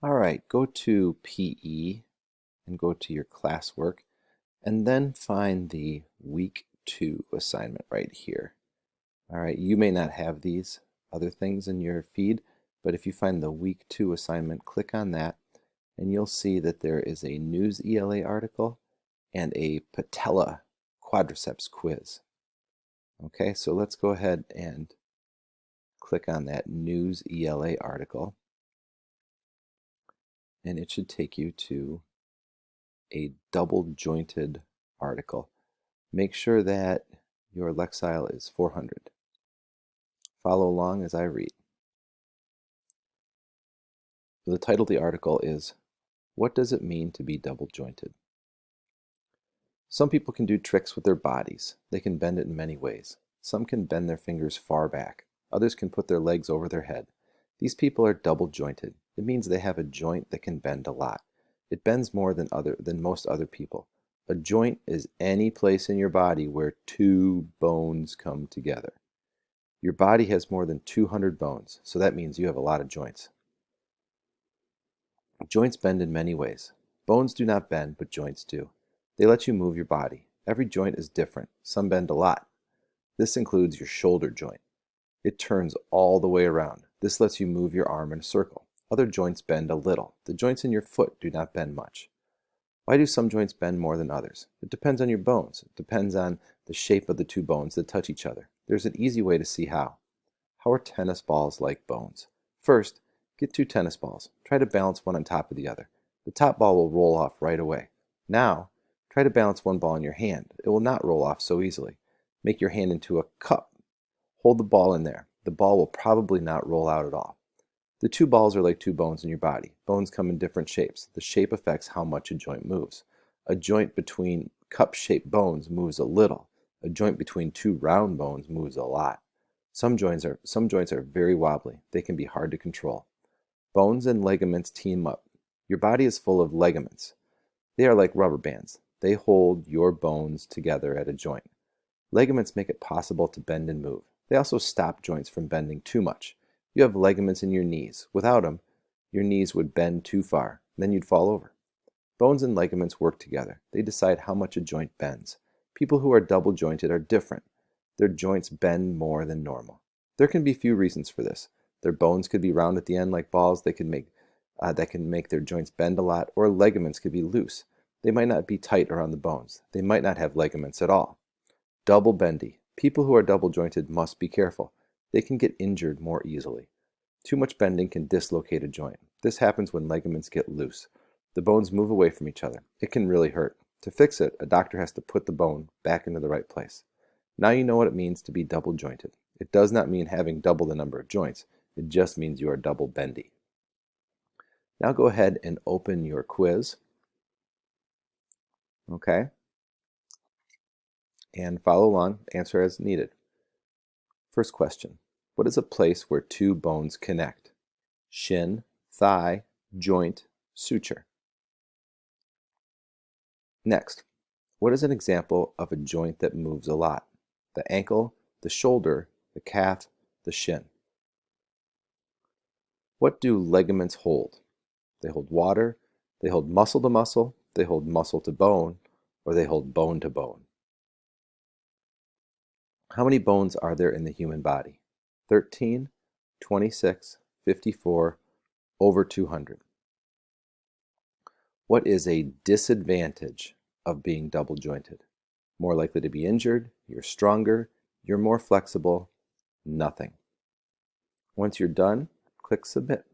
All right, go to PE and go to your classwork and then find the week 2 assignment right here. All right, you may not have these other things in your feed, but if you find the week 2 assignment, click on that and you'll see that there is a News ELA article and a patella quadriceps quiz. Okay, so let's go ahead and click on that News ELA article and it should take you to a double jointed article. Make sure that your Lexile is 400. Follow along as I read. The title of the article is, What Does It Mean to Be Double Jointed? Some people can do tricks with their bodies. They can bend it in many ways. Some can bend their fingers far back. Others can put their legs over their head. These people are double jointed. It means they have a joint that can bend a lot. It bends more than most other people. A joint is any place in your body where two bones come together. Your body has more than 200 bones, so that means you have a lot of joints. Joints bend in many ways. Bones do not bend, but joints do. They let you move your body. Every joint is different. Some bend a lot. This includes your shoulder joint. It turns all the way around. This lets you move your arm in a circle. Other joints bend a little. The joints in your foot do not bend much. Why do some joints bend more than others? It depends on your bones. It depends on the shape of the two bones that touch each other. There's an easy way to see how. How are tennis balls like bones? First, get two tennis balls. Try to balance one on top of the other. The top ball will roll off right away. Now, try to balance one ball in your hand. It will not roll off so easily. Make your hand into a cup. Hold the ball in there. The ball will probably not roll out at all. The two balls are like two bones in your body. Bones come in different shapes. The shape affects how much a joint moves. A joint between cup-shaped bones moves a little. A joint between two round bones moves a lot. Some joints are very wobbly. They can be hard to control. Bones and ligaments team up. Your body is full of ligaments. They are like rubber bands. They hold your bones together at a joint. Ligaments make it possible to bend and move. They also stop joints from bending too much. You have ligaments in your knees. Without them, your knees would bend too far. Then you'd fall over. Bones and ligaments work together. They decide how much a joint bends. People who are double jointed are different. Their joints bend more than normal. There can be few reasons for this. Their bones could be round at the end like balls that can make their joints bend a lot, or ligaments could be loose. They might not be tight around the bones. They might not have ligaments at all. Double bendy. People who are double jointed must be careful. They can get injured more easily. Too much bending can dislocate a joint. This happens when ligaments get loose. The bones move away from each other. It can really hurt. To fix it, a doctor has to put the bone back into the right place. Now you know what it means to be double jointed. It does not mean having double the number of joints. It just means you are double bendy. Now go ahead and open your quiz. Okay? And follow along, answer as needed. First question, what is a place where two bones connect? Shin, thigh, joint, suture. Next, what is an example of a joint that moves a lot? The ankle, the shoulder, the calf, the shin. What do ligaments hold? They hold water, they hold muscle to muscle, they hold muscle to bone, or they hold bone to bone. How many bones are there in the human body? 13, 26, 54, over 200. What is a disadvantage of being double jointed? More likely to be injured, you're stronger, you're more flexible, nothing. Once you're done, click Submit.